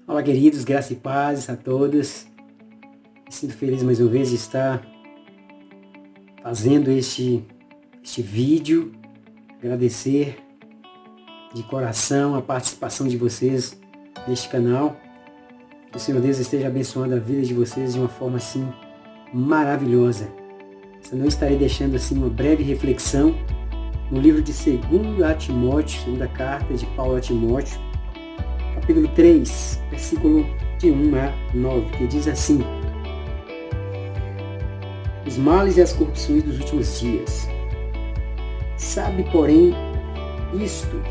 Olá, queridos, graça e paz a todos. Me sinto feliz mais uma vez de estar fazendo este vídeo. Agradecer de coração a participação de vocês neste canal. Que o Senhor Deus esteja abençoando a vida de vocês de uma forma assim maravilhosa. Senão eu estarei deixando assim uma breve reflexão no livro de 2 Timóteo, segunda carta de Paulo a Timóteo, capítulo 3, versículo de 1 a 9, que diz assim: os males e as corrupções dos últimos dias. Sabe, porém, isto,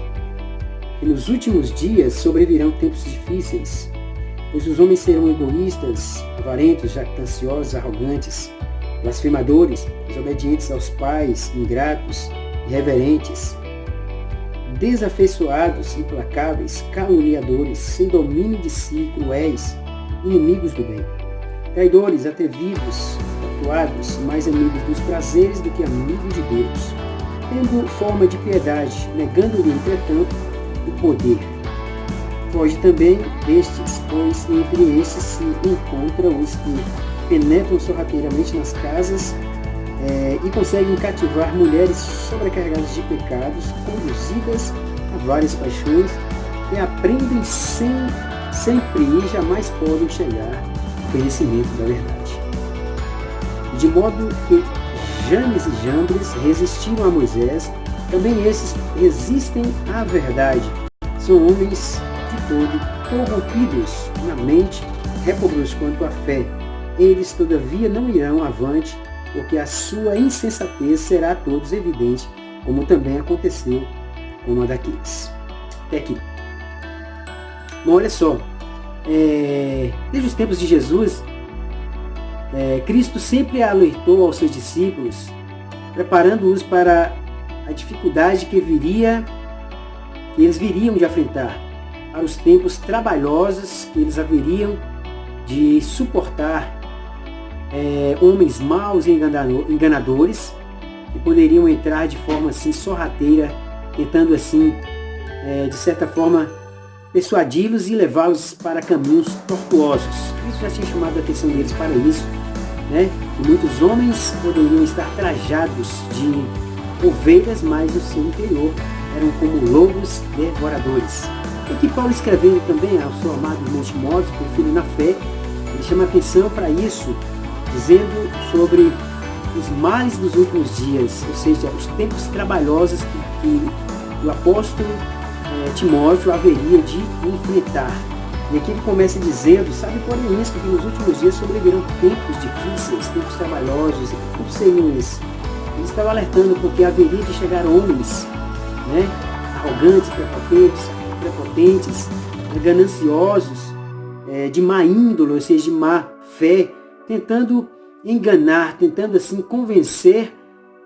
que nos últimos dias sobrevirão tempos difíceis, pois os homens serão egoístas, avarentos, jactanciosos, arrogantes, blasfemadores, desobedientes aos pais, ingratos, irreverentes, desafeiçoados, implacáveis, caluniadores, sem domínio de si, cruéis, inimigos do bem, traidores, atrevidos, tatuados, mais amigos dos prazeres do que amigos de Deus, tendo forma de piedade, negando-lhe, entretanto, o poder. Foge também destes, pois entre estes se encontram os que penetram sorrateiramente nas casas e conseguem cativar mulheres sobrecarregadas de pecados, conduzidas a várias paixões, e aprendem sempre e jamais podem chegar ao conhecimento da verdade. De modo que Janes e Jambres resistiram a Moisés, também esses resistem à verdade. São homens de todo corrompidos na mente, réprobos quanto à fé. Eles, todavia, não irão avante, porque a sua insensatez será a todos evidente, como também aconteceu com a daqueles. Até aqui. Bom, olha só, desde os tempos de Jesus, Cristo sempre alertou aos seus discípulos, preparando-os para a dificuldade que eles viriam de enfrentar, para os tempos trabalhosos que eles haveriam de suportar, homens maus e enganadores, que poderiam entrar de forma assim sorrateira, tentando assim, de certa forma, persuadi-los e levá-los para caminhos tortuosos. Isso já tinha chamado a atenção deles para isso, né? Que muitos homens poderiam estar trajados de ovelhas, mas no seu interior eram como lobos devoradores. E que Paulo, escrevendo também ao seu amado irmão Timóteo, por filho na fé, ele chama atenção para isso, dizendo sobre os males dos últimos dias, ou seja, os tempos trabalhosos que o apóstolo Timóteo haveria de enfrentar. E aqui ele começa dizendo, sabe, porém isso, que nos últimos dias sobrevirão tempos difíceis, tempos trabalhosos. E como seriam esses? Ele estava alertando porque haveria de chegar homens, né, arrogantes, prepotentes, gananciosos, de má índole, ou seja, de má fé, tentando enganar, tentando assim convencer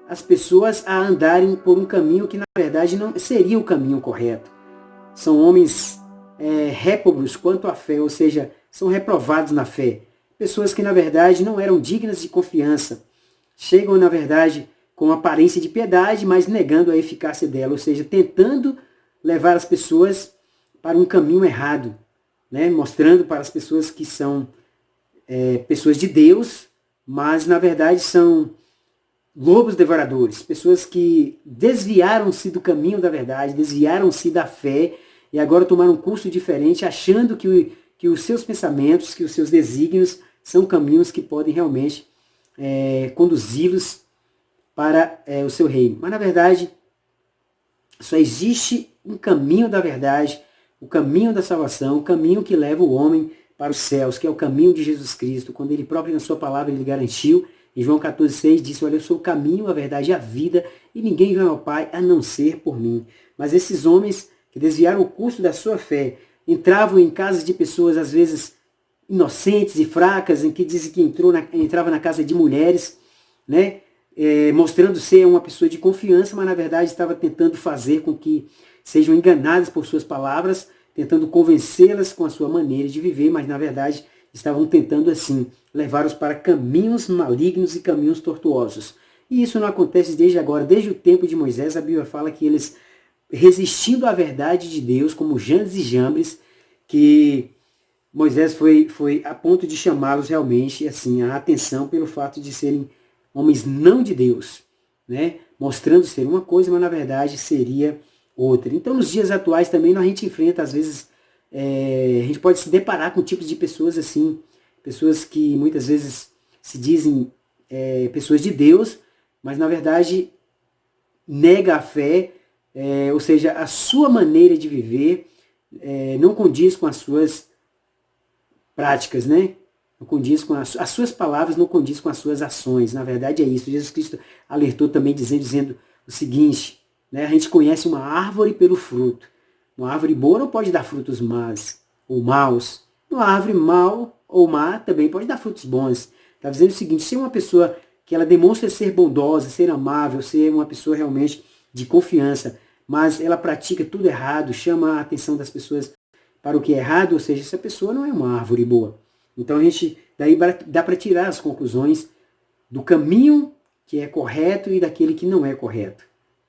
as pessoas a andarem por um caminho que na verdade não seria o caminho correto. São homens réprobos quanto à fé, ou seja, são reprovados na fé. Pessoas que na verdade não eram dignas de confiança. Chegam na verdade com aparência de piedade, mas negando a eficácia dela, ou seja, tentando levar as pessoas para um caminho errado, né? Mostrando para as pessoas que são pessoas de Deus, mas na verdade são lobos devoradores, pessoas que desviaram-se do caminho da verdade, desviaram-se da fé e agora tomaram um curso diferente, achando que os seus pensamentos, que os seus desígnios são caminhos que podem realmente conduzi-los para o seu reino. Mas na verdade só existe um caminho da verdade, o caminho da salvação, o caminho que leva o homem para os céus, que é o caminho de Jesus Cristo, quando ele próprio na sua palavra ele garantiu. Em João 14,6 disse, olha, eu sou o caminho, a verdade e a vida, e ninguém vem ao Pai a não ser por mim. Mas esses homens que desviaram o curso da sua fé, entravam em casas de pessoas, às vezes, inocentes e fracas, em que dizem que entrava na casa de mulheres, né, mostrando ser uma pessoa de confiança, mas na verdade estava tentando fazer com que sejam enganadas por suas palavras, tentando convencê-las com a sua maneira de viver, mas na verdade estavam tentando assim levar-os para caminhos malignos e caminhos tortuosos. E isso não acontece desde agora, desde o tempo de Moisés. A Bíblia fala que eles, resistindo à verdade de Deus, como Janes e Jambres, que Moisés foi a ponto de chamá-los realmente assim, a atenção pelo fato de serem homens não de Deus, né? Mostrando ser uma coisa, mas na verdade seria outra. Então, nos dias atuais também a gente enfrenta, às vezes, a gente pode se deparar com tipos de pessoas assim, pessoas que muitas vezes se dizem pessoas de Deus, mas na verdade nega a fé, ou seja, a sua maneira de viver não condiz com as suas práticas, né? Não condiz com as suas palavras, não condiz com as suas ações. Na verdade é isso. Jesus Cristo alertou também dizendo o seguinte, né? A gente conhece uma árvore pelo fruto. Uma árvore boa não pode dar frutos maus ou maus. Uma árvore mal ou má também pode dar frutos bons. Está dizendo o seguinte, se uma pessoa que ela demonstra ser bondosa, ser amável, ser uma pessoa realmente de confiança, mas ela pratica tudo errado, chama a atenção das pessoas para o que é errado, ou seja, essa pessoa não é uma árvore boa. Então a gente, daí dá para tirar as conclusões do caminho que é correto e daquele que não é correto.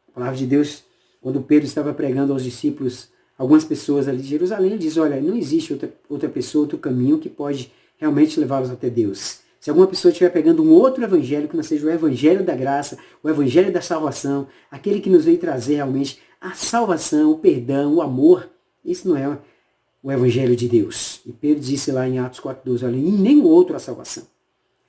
A palavra de Deus, quando Pedro estava pregando aos discípulos, algumas pessoas ali de Jerusalém, ele diz, olha, não existe outra pessoa, outro caminho que pode realmente levá-los até Deus. Se alguma pessoa estiver pegando um outro evangelho, que não seja o evangelho da graça, o evangelho da salvação, aquele que nos veio trazer realmente a salvação, o perdão, o amor, isso não é o evangelho de Deus. E Pedro disse lá em Atos 4:12, olha, em nenhum outro a salvação.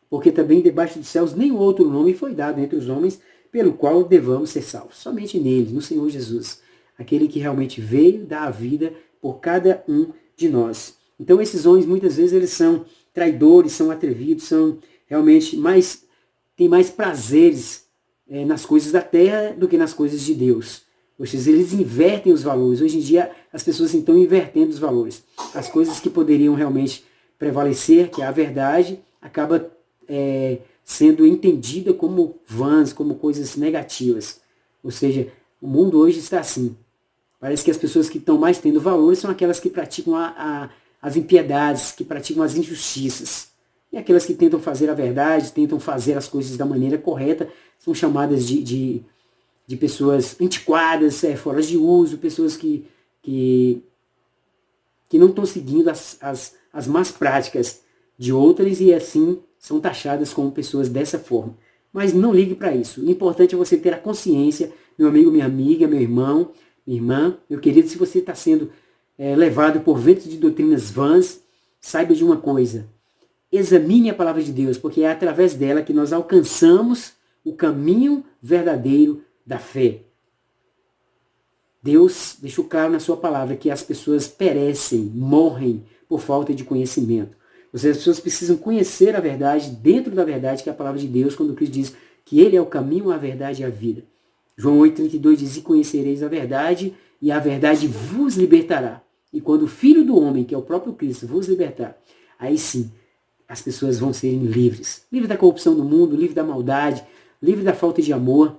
Porque também debaixo dos céus nenhum outro nome foi dado entre os homens pelo qual devamos ser salvos. Somente nele, no Senhor Jesus. Aquele que realmente veio dar a vida por cada um de nós. Então esses homens muitas vezes eles são traidores, são atrevidos, são realmente têm mais prazeres nas coisas da terra do que nas coisas de Deus. Ou seja, eles invertem os valores. Hoje em dia as pessoas estão invertendo os valores. As coisas que poderiam realmente prevalecer, que é a verdade, acaba sendo entendida como vãs, como coisas negativas. Ou seja, o mundo hoje está assim. Parece que as pessoas que estão mais tendo valores são aquelas que praticam as impiedades, que praticam as injustiças. E aquelas que tentam fazer a verdade, tentam fazer as coisas da maneira correta, são chamadas de pessoas antiquadas, fora de uso, pessoas que não estão seguindo as más práticas de outras e assim são taxadas como pessoas dessa forma. Mas não ligue para isso. O importante é você ter a consciência, meu amigo, minha amiga, meu irmão, minha irmã, meu querido, se você está sendo levado por ventos de doutrinas vãs, saiba de uma coisa. Examine a palavra de Deus, porque é através dela que nós alcançamos o caminho verdadeiro da fé. Deus deixou claro na sua palavra que as pessoas perecem, morrem por falta de conhecimento. Ou seja, as pessoas precisam conhecer a verdade dentro da verdade, que é a palavra de Deus, quando Cristo diz que Ele é o caminho, a verdade e a vida. João 8,32 diz, e conhecereis a verdade, e a verdade vos libertará. E quando o Filho do Homem, que é o próprio Cristo, vos libertar, aí sim, as pessoas vão serem livres. Livres da corrupção do mundo, livres da maldade, livres da falta de amor,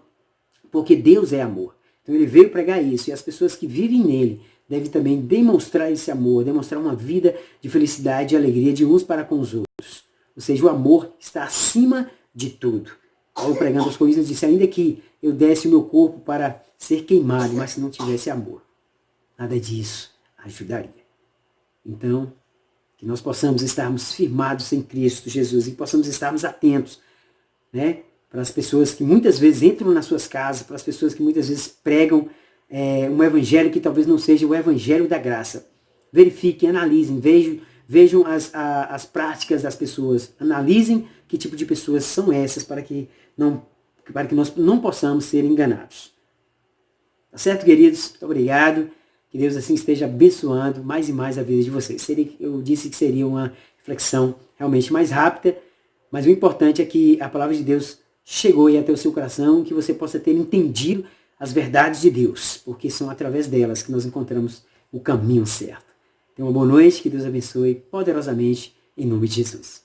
porque Deus é amor. Então ele veio pregar isso, e as pessoas que vivem nele devem também demonstrar esse amor, demonstrar uma vida de felicidade e alegria de uns para com os outros. Ou seja, o amor está acima de tudo. Paulo pregando aos Coríntios disse, ainda que eu desse o meu corpo para ser queimado, mas se não tivesse amor, nada disso ajudaria. Então, que nós possamos estarmos firmados em Cristo Jesus e possamos estarmos atentos, né, para as pessoas que muitas vezes entram nas suas casas, para as pessoas que muitas vezes pregam um evangelho que talvez não seja o evangelho da graça. Verifiquem, analisem, vejam as práticas das pessoas, analisem que tipo de pessoas são essas para que nós não possamos ser enganados. Tá certo, queridos? Muito obrigado. Que Deus assim esteja abençoando mais e mais a vida de vocês. Eu disse que seria uma reflexão realmente mais rápida, mas o importante é que a palavra de Deus chegou aí até o seu coração, que você possa ter entendido as verdades de Deus, porque são através delas que nós encontramos o caminho certo. Tenha uma boa noite, que Deus abençoe poderosamente, em nome de Jesus.